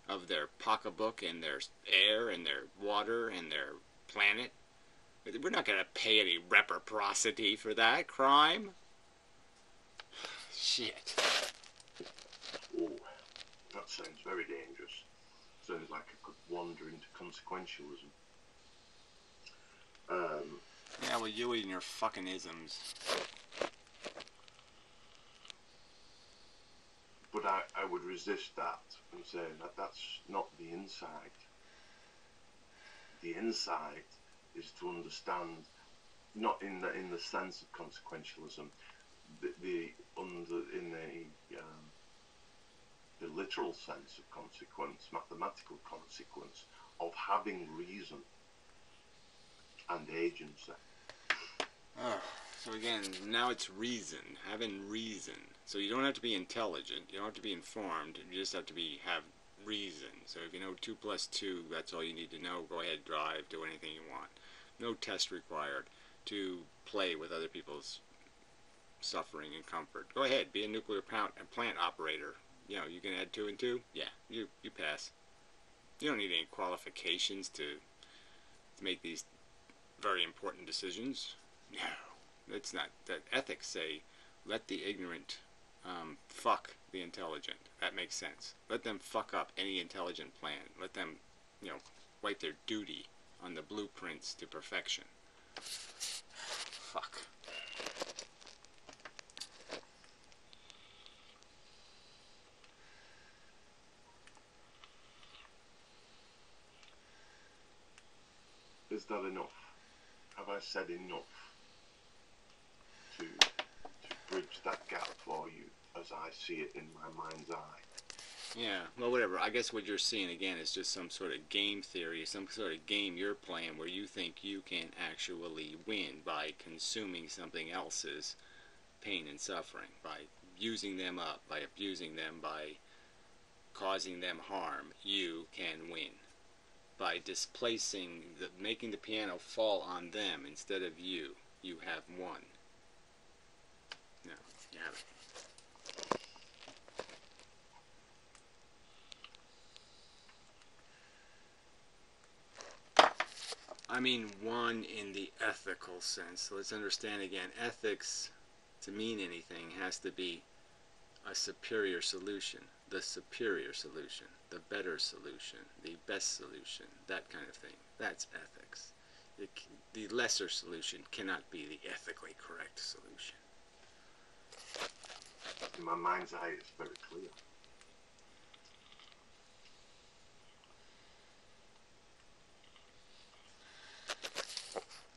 of their pocketbook and their air and their water and their planet. We're not going to pay any reciprocity for that crime. Shit. Oh, that sounds very dangerous. Sounds like it could wander into consequentialism. Yeah, well, you and your fucking isms. But I would resist that and say that that's not the insight. The insight is to understand, not in the sense of consequentialism, the literal sense of consequence, mathematical consequence of having reason and agency. So again, now it's reason, having reason. So you don't have to be intelligent, you don't have to be informed, you just have to have reason. So if you know 2 plus 2, that's all you need to know. Go ahead, drive, do anything you want. No test required to play with other people's suffering and comfort. Go ahead, be a nuclear plant operator. You know, you can add 2 and 2. Yeah, you pass. You don't need any qualifications to make these very important decisions. No, it's not. That ethics say, let the ignorant fuck the intelligent. That makes sense. Let them fuck up any intelligent plan. Let them, write their duty on the blueprints to perfection. Fuck. Is that enough? Have I said enough to bridge that gap for you as I see it in my mind's eye? Yeah, well, whatever. I guess what you're seeing, again, is just some sort of game theory, some sort of game you're playing where you think you can actually win by consuming something else's pain and suffering, by using them up, by abusing them, by causing them harm. You can win. By displacing, making the piano fall on them instead of you, you have won. No, you haven't. I mean one in the ethical sense. So let's understand again, ethics, to mean anything, has to be a superior solution, the superior solution, the better solution, the best solution, that kind of thing. That's ethics. The lesser solution cannot be the ethically correct solution. In my mind's eye, it's very clear.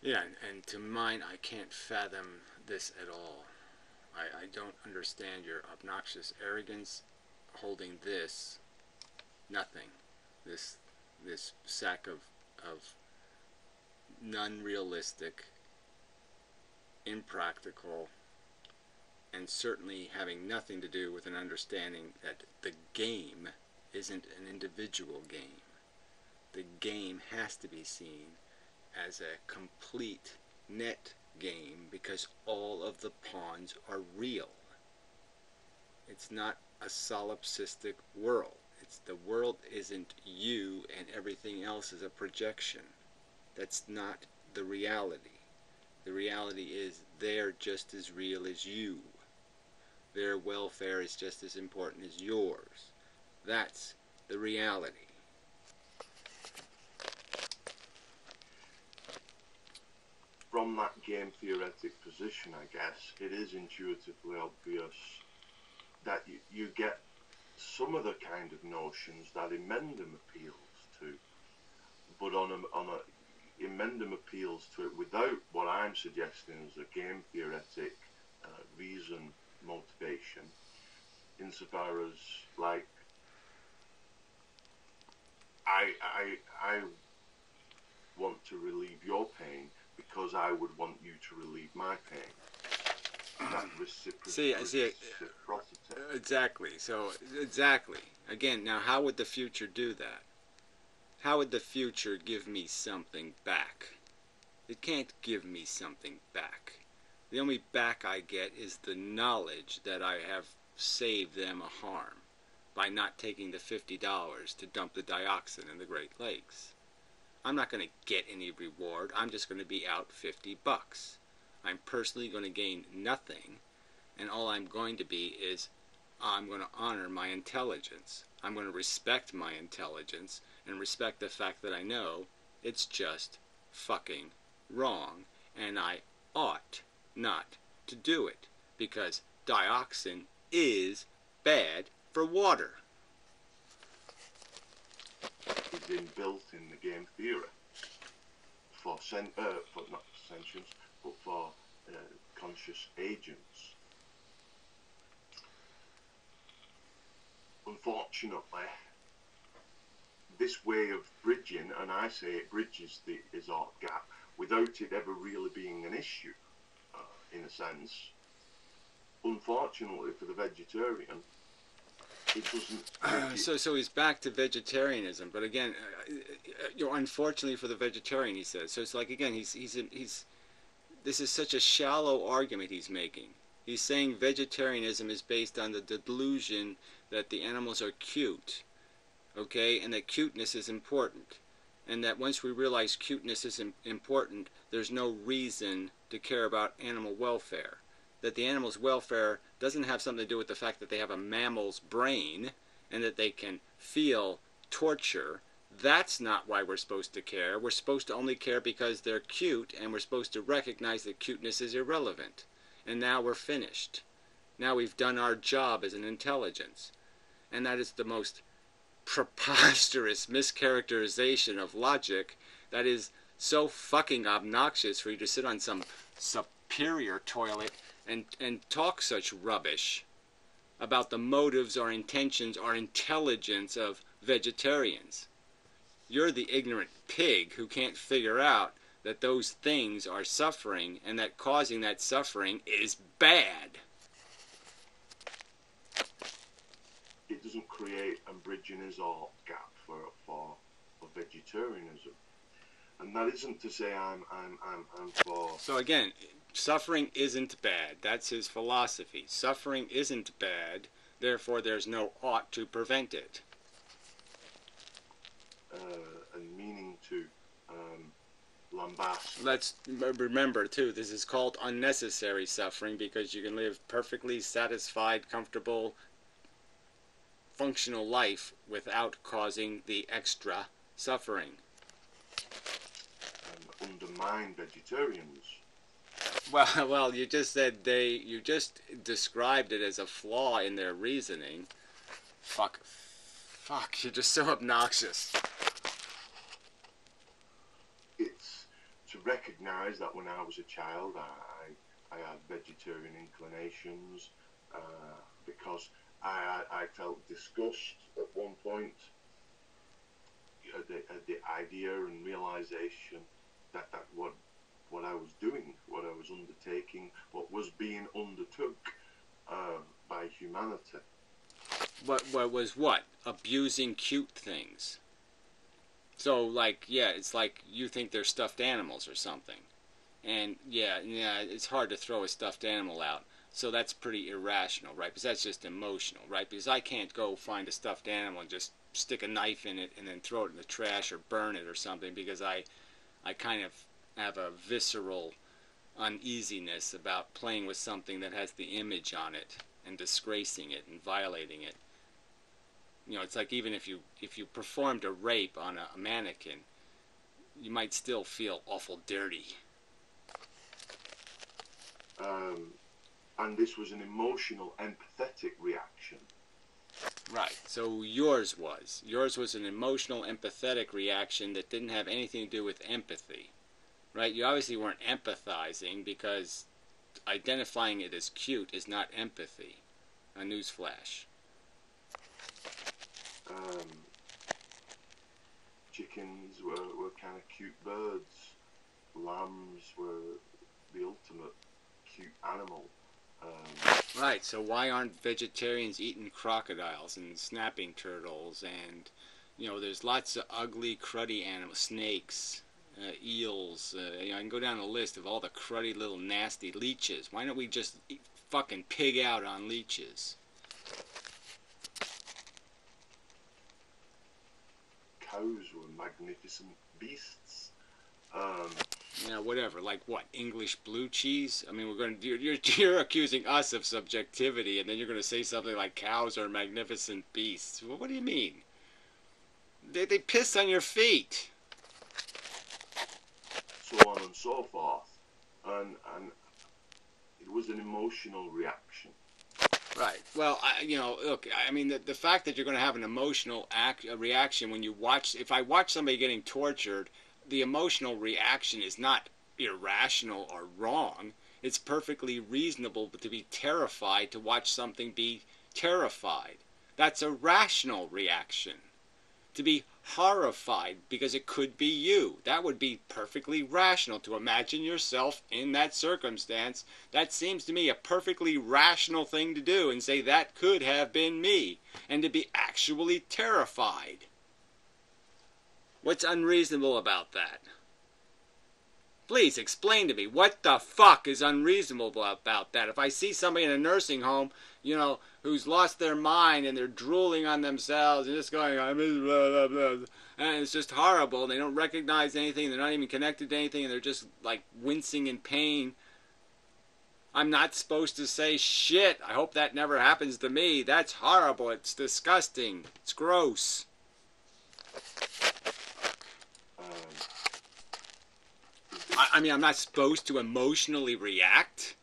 Yeah, and to mine, I can't fathom this at all. I don't understand your obnoxious arrogance holding this nothing, this this sack of non-realistic, impractical, and certainly having nothing to do with an understanding that the game isn't an individual game. The game has to be seen as a complete net game because all of the pawns are real. It's not a solipsistic world. The world isn't you and everything else is a projection. That's not the reality. The reality is they're just as real as you. Their welfare is just as important as yours. That's the reality. From that game theoretic position, I guess, it is intuitively obvious that you get some of the kind of notions that inmendham appeals to, but on a inmendham appeals to it without what I'm suggesting as a game theoretic reason motivation, insofar as like I want to relieve your pain because I would want you to relieve my pain. That reciprocity. Exactly. So, exactly. Again, now how would the future do that? How would the future give me something back? It can't give me something back. The only back I get is the knowledge that I have saved them a harm by not taking the $50 to dump the dioxin in the Great Lakes. I'm not going to get any reward. I'm just going to be out $50. I'm personally going to gain nothing, and all I'm going to be is I'm going to honor my intelligence. I'm going to respect my intelligence and respect the fact that I know it's just fucking wrong, and I ought not to do it because dioxin is bad for water. It's been built in the game theory for not sentience, but for conscious agents. Unfortunately, this way of bridging, and I say it bridges the Izard gap without it ever really being an issue, in a sense. Unfortunately for the vegetarian, it doesn't. So he's back to vegetarianism, but again, unfortunately for the vegetarian, he says. So it's like again, he's this is such a shallow argument he's making. He's saying vegetarianism is based on the delusion that the animals are cute, okay, and that cuteness is important, and that once we realize cuteness is important, there's no reason to care about animal welfare. That the animal's welfare doesn't have something to do with the fact that they have a mammal's brain and that they can feel torture. That's not why we're supposed to care. We're supposed to only care because they're cute, and we're supposed to recognize that cuteness is irrelevant. And now we're finished. Now we've done our job as an intelligence. And that is the most preposterous mischaracterization of logic that is so fucking obnoxious for you to sit on some superior toilet and talk such rubbish about the motives or intentions or intelligence of vegetarians. You're the ignorant pig who can't figure out that those things are suffering and that causing that suffering is bad. It doesn't create and bridge an Izard gap for vegetarianism. And that isn't to say I'm for. So again, suffering isn't bad. That's his philosophy. Suffering isn't bad, therefore there's no ought to prevent it. And meaning to lambast. Let's remember too, this is called unnecessary suffering because you can live perfectly satisfied, comfortable, functional life without causing the extra suffering. And undermine vegetarians. Well, you just said you just described it as a flaw in their reasoning. Fuck, you're just so obnoxious. It's to recognise that when I was a child, I had vegetarian inclinations because I felt disgust at one point at the idea and realisation that what I was doing, what I was undertaking, what was being undertook by humanity. What was what? Abusing cute things. So, like, yeah, it's like you think they're stuffed animals or something. And, yeah, it's hard to throw a stuffed animal out. So that's pretty irrational, right? Because that's just emotional, right? Because I can't go find a stuffed animal and just stick a knife in it and then throw it in the trash or burn it or something, because I kind of have a visceral uneasiness about playing with something that has the image on it and disgracing it and violating it. You know, it's like even if you performed a rape on a mannequin, you might still feel awful dirty. And this was an emotional, empathetic reaction. Right. So yours was an emotional, empathetic reaction that didn't have anything to do with empathy. Right? You obviously weren't empathizing, because identifying it as cute is not empathy. A newsflash. Chickens were kind of cute birds. Lambs were the ultimate cute animal. Right, so why aren't vegetarians eating crocodiles and snapping turtles and, you know, there's lots of ugly, cruddy animals, snakes, eels, you know, I can go down the list of all the cruddy little nasty leeches. Why don't we just fucking pig out on leeches? Cows were magnificent beasts. Yeah, whatever. Like what? English blue cheese? I mean, you're accusing us of subjectivity, and then you're going to say something like cows are magnificent beasts. Well, what do you mean? They piss on your feet. So on and so forth. And it was an emotional reaction. Right. Well, look, I mean, the fact that you're going to have an emotional reaction when you watch, if I watch somebody getting tortured, the emotional reaction is not irrational or wrong. It's perfectly reasonable to be terrified to watch something be terrified. That's a rational reaction. To be horrified because it could be you. That would be perfectly rational. To imagine yourself in that circumstance, that seems to me a perfectly rational thing to do, and say that could have been me, and to be actually terrified. What's unreasonable about that? Please explain to me, what the fuck is unreasonable about that? If I see somebody in a nursing home, you know, who's lost their mind and they're drooling on themselves and just going, blah, blah, blah, and it's just horrible, and they don't recognize anything, they're not even connected to anything, and they're just like wincing in pain, I'm not supposed to say, shit, I hope that never happens to me. That's horrible. It's disgusting. It's gross. I mean, I'm not supposed to emotionally react.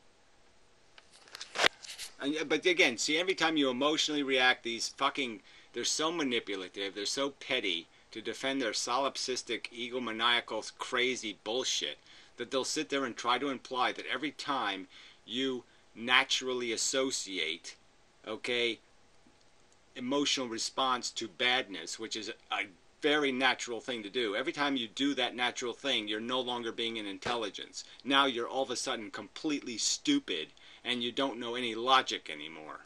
But again, see, every time you emotionally react, they're so manipulative, they're so petty to defend their solipsistic, egomaniacal, crazy bullshit, that they'll sit there and try to imply that every time you naturally associate, okay, emotional response to badness, which is a very natural thing to do. Every time you do that natural thing, you're no longer being an intelligence. Now you're all of a sudden completely stupid, and you don't know any logic anymore.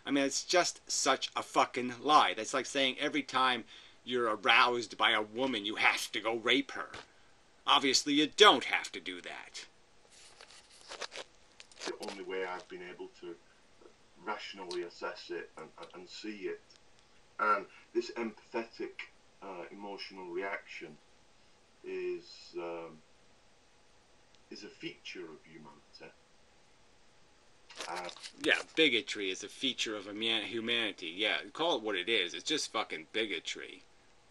I mean, it's just such a fucking lie. That's like saying every time you're aroused by a woman, you have to go rape her. Obviously, you don't have to do that. The only way I've been able to rationally assess it and see it. And this empathetic emotional reaction is a feature of humanity. Yeah, bigotry is a feature of humanity. Yeah, call it what it is. It's just fucking bigotry.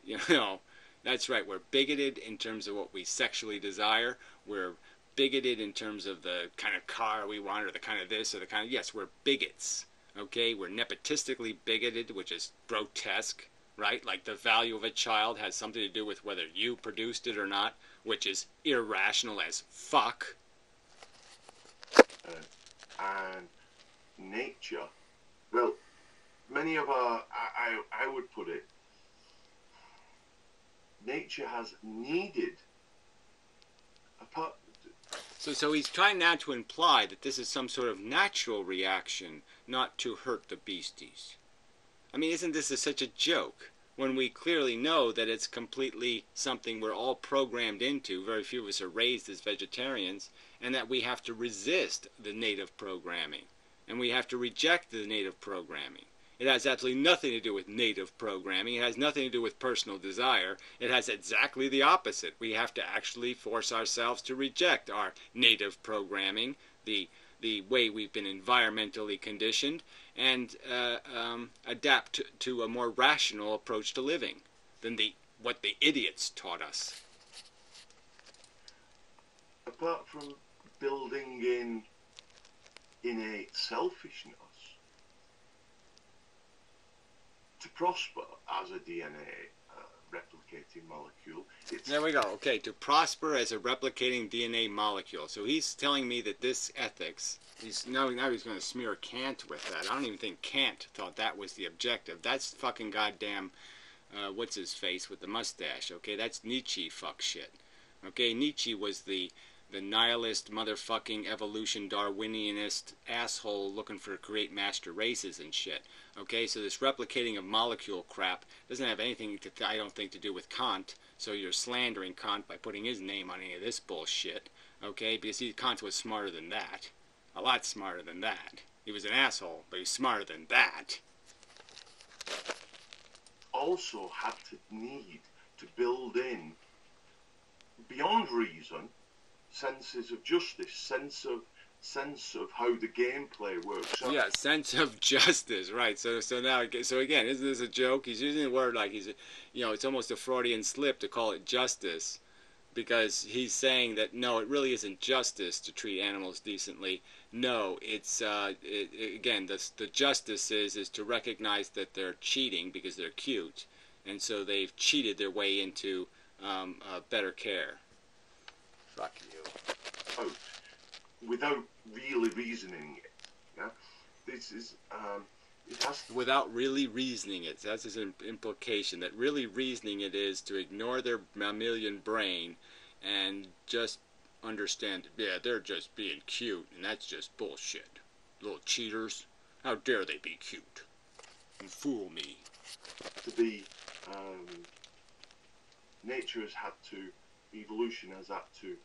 You know, that's right. We're bigoted in terms of what we sexually desire. We're bigoted in terms of the kind of car we want, or the kind of this, or the kind of... Yes, we're bigots. Okay? We're nepotistically bigoted, which is grotesque, right? Like the value of a child has something to do with whether you produced it or not. which is irrational as fuck. And nature, well, many of our, I would put it, nature has needed apart. So he's trying now to imply that this is some sort of natural reaction, not to hurt the beasties. I mean, isn't this such a joke? When we clearly know that it's completely something we're all programmed into, very few of us are raised as vegetarians, and that we have to resist the native programming, and we have to reject the native programming. It has absolutely nothing to do with native programming. It has nothing to do with personal desire. It has exactly the opposite. We have to actually force ourselves to reject our native programming, the way we've been environmentally conditioned, and adapt to a more rational approach to living than what the idiots taught us. Apart from building in innate selfishness, to prosper as a DNA replicating molecule, there we go. Okay, to prosper as a replicating DNA molecule. So he's telling me that this ethics, now he's going to smear Kant with that. I don't even think Kant thought that was the objective. That's fucking goddamn, what's his face with the mustache, okay? That's Nietzsche fuck shit. Okay, Nietzsche was the nihilist, motherfucking, evolution, Darwinianist asshole looking for great master races and shit. Okay, so this replicating of molecule crap doesn't have anything, I don't think, to do with Kant. So you're slandering Kant by putting his name on any of this bullshit. Okay, because Kant was smarter than that. A lot smarter than that. He was an asshole, but he's smarter than that. Also had to need to build in, beyond reason, senses of justice, sense of how the gameplay works. So yeah, sense of justice, right? So again, isn't this a joke? He's using the word like it's almost a Freudian slip to call it justice, because he's saying that no, it really isn't justice to treat animals decently. No, it's again, the justice is to recognize that they're cheating because they're cute, and so they've cheated their way into better care. Fuck you. Without really reasoning it, yeah. This is it has to... Without really reasoning it. That's his implication. That really reasoning it is to ignore their mammalian brain and just understand that, yeah, they're just being cute, and that's just bullshit. Little cheaters. How dare they be cute and fool me? To be, nature has had to, evolution has had to.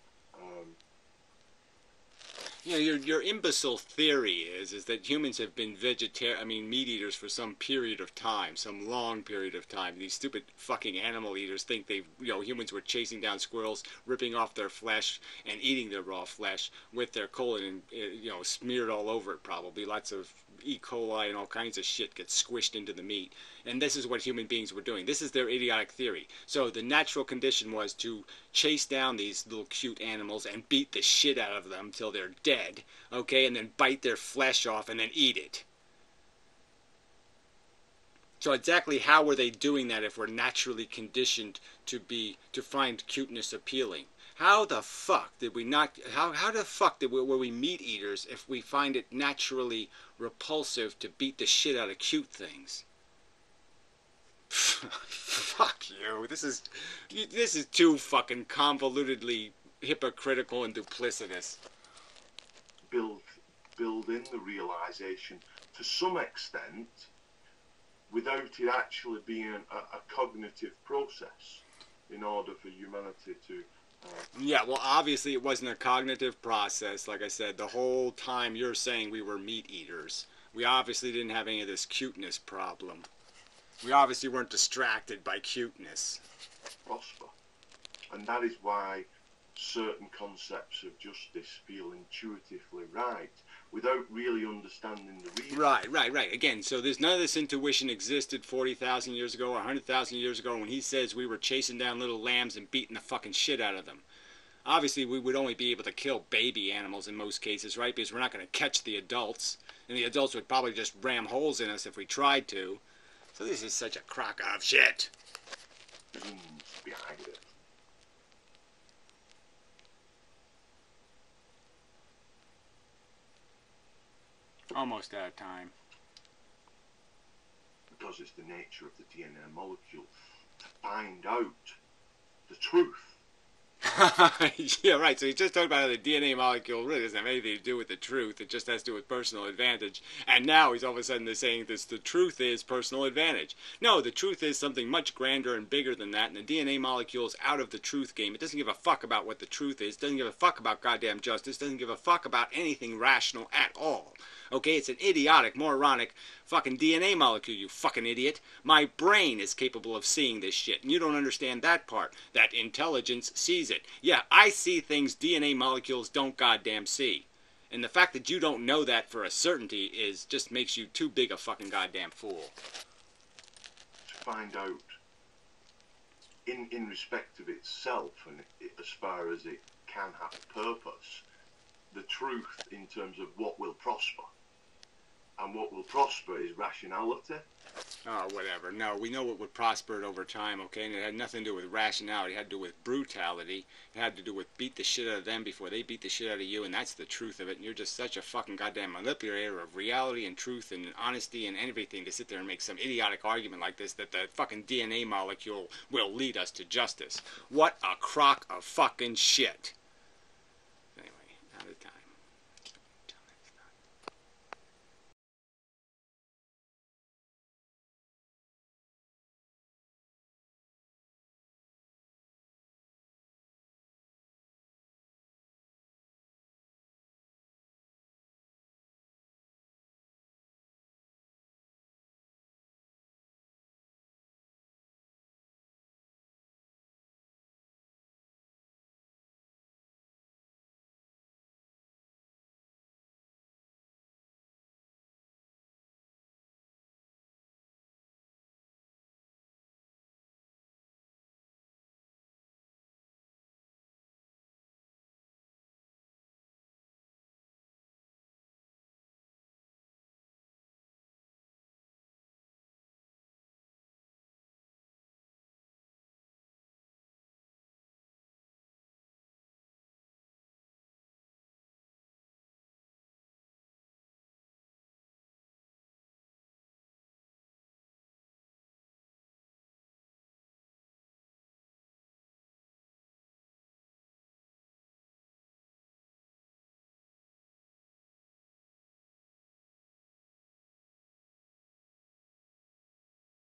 Your imbecile theory is that humans have been meat eaters for some period of time, some long period of time. These stupid fucking animal eaters think humans were chasing down squirrels, ripping off their flesh, and eating their raw flesh with their colon, and smeared all over it probably. Lots of E. coli and all kinds of shit gets squished into the meat. And this is what human beings were doing. This is their idiotic theory. So the natural condition was to chase down these little cute animals and beat the shit out of them till they're dead, okay, and then bite their flesh off and then eat it. So exactly how were they doing that if we're naturally conditioned to find cuteness appealing? How the fuck did we not? How the fuck were we meat eaters if we find it naturally repulsive to beat the shit out of cute things? Fuck you. This is too fucking convolutedly hypocritical and duplicitous. Build in the realization to some extent without it actually being a cognitive process in order for humanity to. Yeah, well, obviously it wasn't a cognitive process. Like I said, the whole time you're saying we were meat eaters. We obviously didn't have any of this cuteness problem. We obviously weren't distracted by cuteness. Prosper. And that is why certain concepts of justice feel intuitively right without really understanding the reason. Right. Again, so there's none of this intuition existed 40,000 years ago or 100,000 years ago when he says we were chasing down little lambs and beating the fucking shit out of them. Obviously, we would only be able to kill baby animals in most cases, right? Because we're not going to catch the adults. And the adults would probably just ram holes in us if we tried to. So this is such a crock of shit. Behind it. Almost out of time. Because it's the nature of the DNA molecule to find out the truth. Yeah, right. So he just talked about how the DNA molecule really doesn't have anything to do with the truth. It just has to do with personal advantage. And now he's all of a sudden saying this: the truth is personal advantage. No, the truth is something much grander and bigger than that. And the DNA molecule is out of the truth game. It doesn't give a fuck about what the truth is. It doesn't give a fuck about goddamn justice. It doesn't give a fuck about anything rational at all. Okay, it's an idiotic, moronic fucking DNA molecule, you fucking idiot. My brain is capable of seeing this shit, and you don't understand that part. That intelligence sees it. Yeah, I see things DNA molecules don't goddamn see. And the fact that you don't know that for a certainty is just makes you too big a fucking goddamn fool. To find out, in respect of itself, and as far as it can have a purpose, the truth in terms of what will prosper. And what will prosper is rationality. Oh, whatever. No, we know what would prosper it over time, okay? And it had nothing to do with rationality. It had to do with brutality. It had to do with beat the shit out of them before they beat the shit out of you, and that's the truth of it. And you're just such a fucking goddamn manipulator of reality and truth and honesty and everything to sit there and make some idiotic argument like this that the fucking DNA molecule will lead us to justice. What a crock of fucking shit.